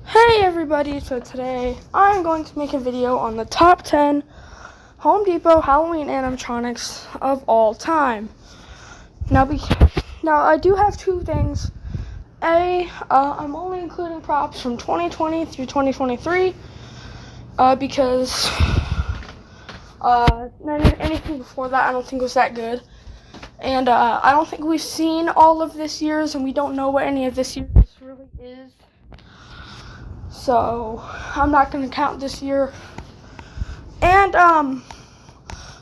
Hey everybody, so today I'm going to make a video on the top 10 Home Depot Halloween animatronics of all time. Now I do have two things. I'm only including props from 2020 through 2023 because anything before that I don't think was that good. And I don't think we've seen all of this year's, and we don't know what any of this year's really is. So I'm not going to count this year. And I'm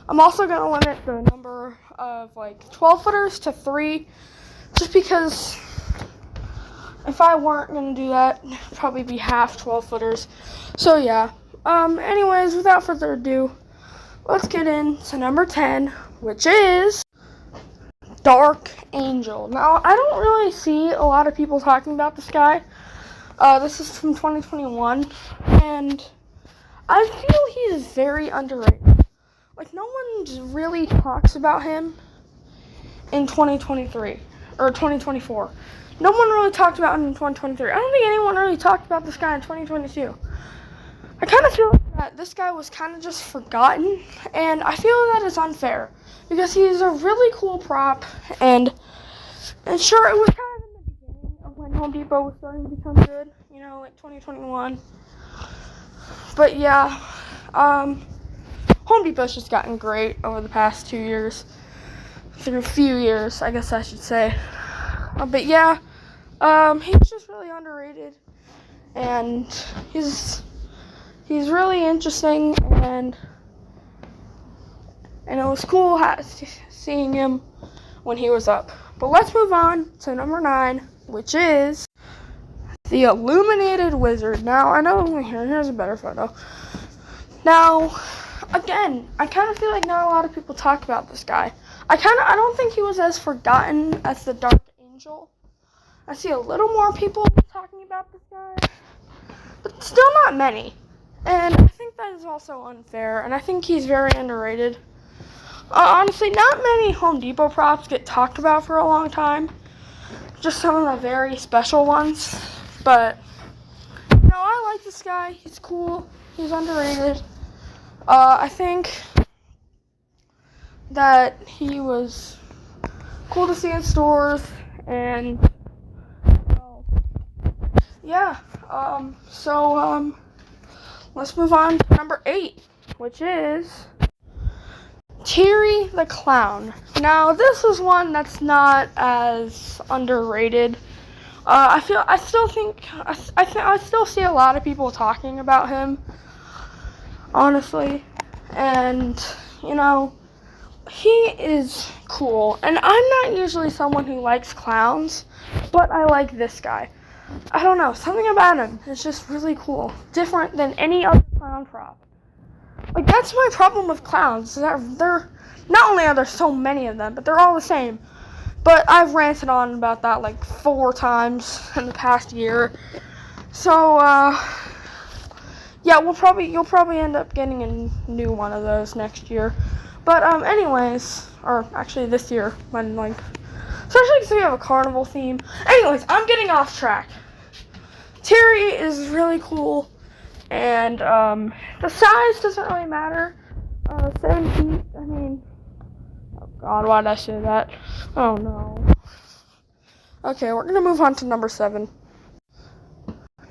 also going to limit the number of 12 footers to 3, just because if I weren't going to do that, it'd probably be half 12 footers. So yeah. Anyways, without further ado, let's get into number 10, which is Dark Angel. Now, I don't really see a lot of people talking about this guy. This is from 2021, and I feel he is very underrated. No one really talks about him in 2023, or 2024. No one really talked about him in 2023. I don't think anyone really talked about this guy in 2022. I kind of feel that this guy was kind of just forgotten, and I feel that is unfair, because he's a really cool prop, and sure, it was kind of in the beginning of when Home Depot was starting to become good, 2021. But yeah, Home Depot's just gotten great over the past 2 years, through a few years, I guess I should say. But yeah, he's just really underrated, and he's really interesting, and it was cool seeing him when he was up. But let's move on to number 9, which is the Illuminated Wizard. Now, I know, here's a better photo. Now, again, I kind of feel like not a lot of people talk about this guy. I don't think he was as forgotten as the Dark Angel. I see a little more people talking about this guy, but still not many. And I think that is also unfair, and I think he's very underrated. Honestly, not many Home Depot props get talked about for a long time. Just some of the very special ones. But, I like this guy. He's cool. He's underrated. I think that he was cool to see in stores, and, yeah. Let's move on to number 8, which is Terry the Clown. Now, this is one that's not as underrated. I still see a lot of people talking about him, honestly, and, he is cool, and I'm not usually someone who likes clowns, but I like this guy. I don't know, something about him is just really cool, different than any other clown prop. That's my problem with clowns. They're not only are there so many of them, but they're all the same. But I've ranted on about that 4 times in the past year. So yeah, you'll probably end up getting a new one of those next year. But anyways, or actually this year, when especially because we have a carnival theme. Anyways, I'm getting off track. Terry is really cool, and the size doesn't really matter. 7 feet, oh god, why did I say that? Oh no. Okay, we're gonna move on to number 7.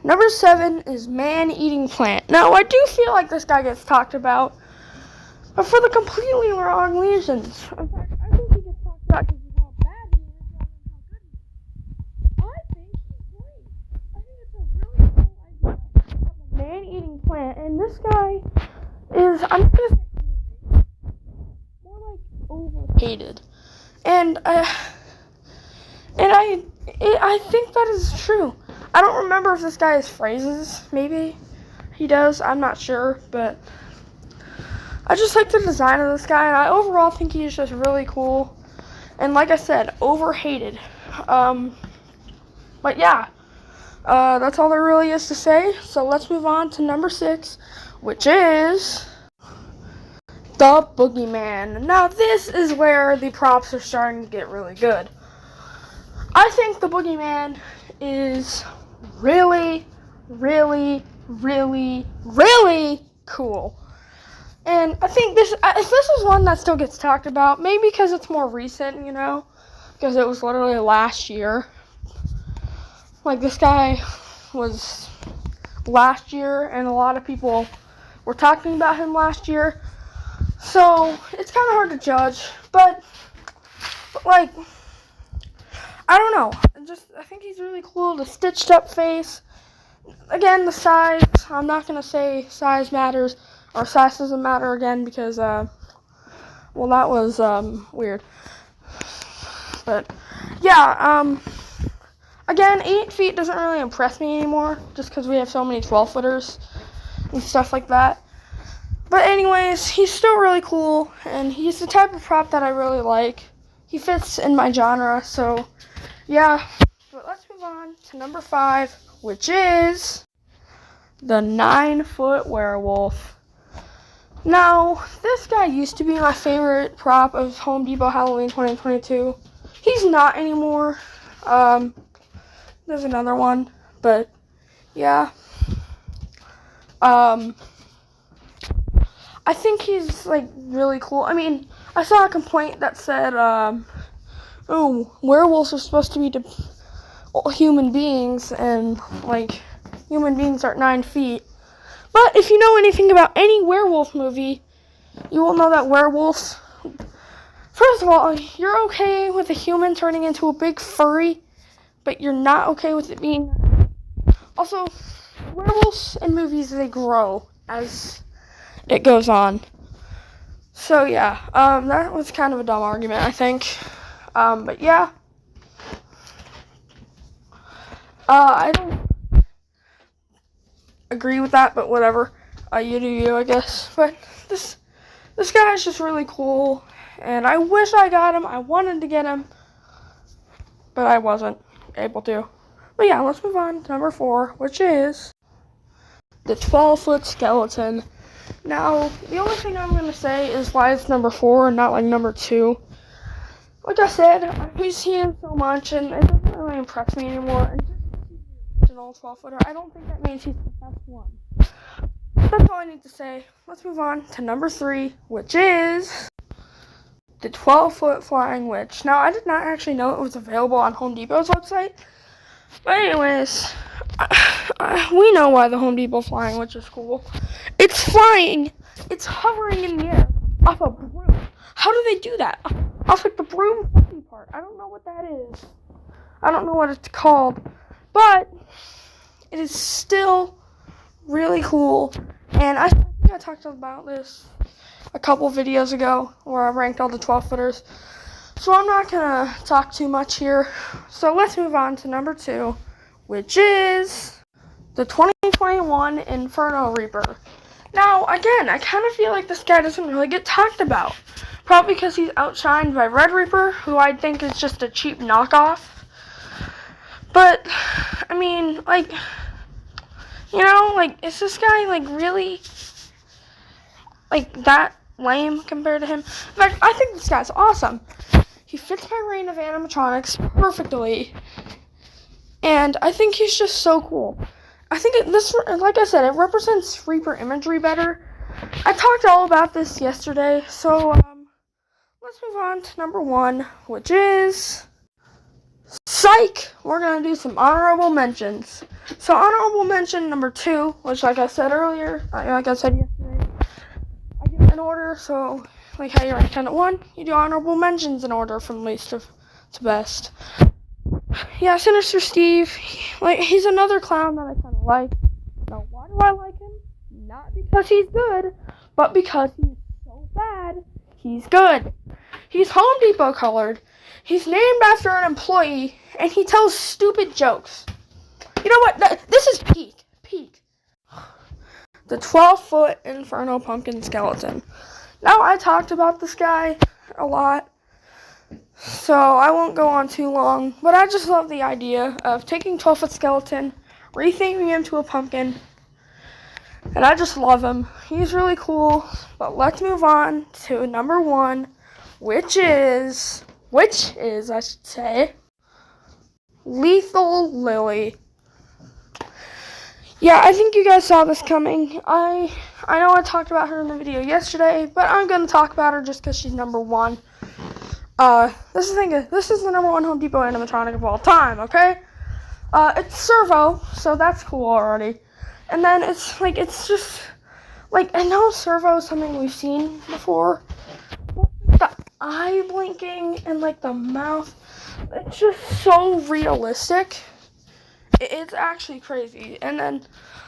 Number 7 is Man-Eating Plant. Now, I do feel like this guy gets talked about, but for the completely wrong reasons. In fact, I think he gets talked about because of how bad he is rather than how good he is. I think he's great. I think it's a really cool idea of a man-eating plant, and this guy is, I'm not gonna say more overhated. And I think that is true. I don't remember if this guy has phrases. Maybe he does. I'm not sure, but I just like the design of this guy, and I overall think he's just really cool. And like I said, overhated. But yeah, that's all there really is to say. So let's move on to number 6, which is the Boogeyman. Now, this is where the props are starting to get really good. I think the Boogeyman is really, really, really, really cool. And I think this is one that still gets talked about, maybe because it's more recent, because it was literally last year. Like, this guy was last year, and a lot of people were talking about him last year. So, it's kind of hard to judge, but like, I don't know. I think he's really cool. The stitched up face. Again, the size. I'm not going to say size matters, or size doesn't matter again, because, that was, weird. But, yeah, again, 8 feet doesn't really impress me anymore, just because we have so many 12-footers and stuff like that. But anyways, he's still really cool, and he's the type of prop that I really like. He fits in my genre, so yeah. But let's move on to number 5, which is the 9-foot werewolf. Now, this guy used to be my favorite prop of Home Depot Halloween 2022. He's not anymore. There's another one, but yeah. I think he's, like, really cool. I mean, I saw a complaint that said, werewolves are supposed to be human beings, and, like, human beings aren't 9 feet. But if you know anything about any werewolf movie, you will know that werewolves, first of all, you're okay with a human turning into a big furry, but you're not okay with it being. Also, werewolves in movies, they grow as it goes on. So yeah, that was kind of a dumb argument, I think. But yeah. I don't agree with that, but whatever. You do you, I guess. But this guy is just really cool, and I wish I got him. I wanted to get him, but I wasn't able to. But yeah, let's move on to number 4, which is the 12-foot skeleton. Now, the only thing I'm going to say is why it's number 4 and not like number 2. Like I said, I've seen him so much, and it doesn't really impress me anymore. And just an old 12-footer, I don't think that means he's the best one. That's all I need to say. Let's move on to number 3, which is the 12-foot flying witch. Now, I did not actually know it was available on Home Depot's website. But anyways, we know why the Home Depot flying witch is cool. It's flying. It's hovering in the air off a broom. How do they do that? Off like the broom fucking part. I don't know what that is. I don't know what it's called. But it is still really cool. And I think I talked about this a couple videos ago where I ranked all the 12-footers. So I'm not going to talk too much here. So let's move on to number 2, which is the 2021 Inferno Reaper. Now, again, I kind of feel like this guy doesn't really get talked about. Probably because he's outshined by Red Reaper, who I think is just a cheap knockoff. But, I mean, like, is this guy, like, really, like, that lame compared to him? In fact, I think this guy's awesome. He fits my reign of animatronics perfectly, and I think he's just so cool. I think like I said, it represents Reaper imagery better. I talked all about this yesterday, so let's move on to number 1, which is psych. We're gonna do some honorable mentions. So honorable mention number 2, which, like I said earlier, like I said yesterday, I give it in order. So, like how you rank 10 at 1, you do honorable mentions in order from least to best. Yeah, Sinister Steve, he's another clown that I kind of like. Now, why do I like him? Not because he's good, but because he's so bad, he's good. He's Home Depot colored. He's named after an employee, and he tells stupid jokes. You know what? This is peak. The 12-foot Inferno Pumpkin Skeleton. Now, I talked about this guy a lot, so I won't go on too long, but I just love the idea of taking 12-foot skeleton, rethinking him to a pumpkin, and I just love him. He's really cool, but let's move on to number 1, which is, I should say, Lethal Lily. Yeah, I think you guys saw this coming. I know I talked about her in the video yesterday, but I'm gonna talk about her just because she's number one. This is the number one Home Depot animatronic of all time. Okay. It's Servo, so that's cool already. And then it's just like, I know Servo is something we've seen before. The eye blinking and like the mouth, it's just so realistic. It's actually crazy. And then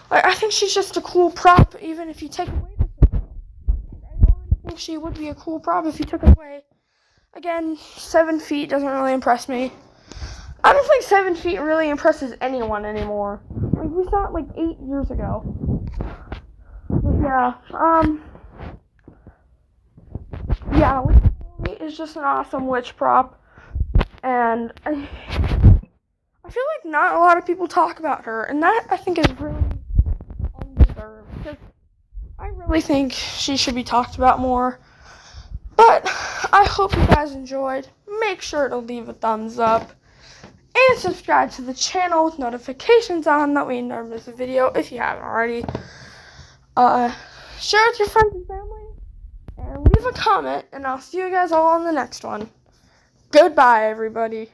like, I think she's just a cool prop, even if you take away the Servo. I already think she would be a cool prop if you took it away. Again, 7 feet doesn't really impress me. I don't think 7 feet really impresses anyone anymore. Like, we saw it like 8 years ago. But yeah, is just an awesome witch prop, and I feel like not a lot of people talk about her, and that I think is really undeserved, because I really think she should be talked about more. But I hope you guys enjoyed. Make sure to leave a thumbs up and subscribe to the channel with notifications on, that way you never miss a video if you haven't already. Share with your friends and family, and leave a comment, and I'll see you guys all on the next one. Goodbye, everybody.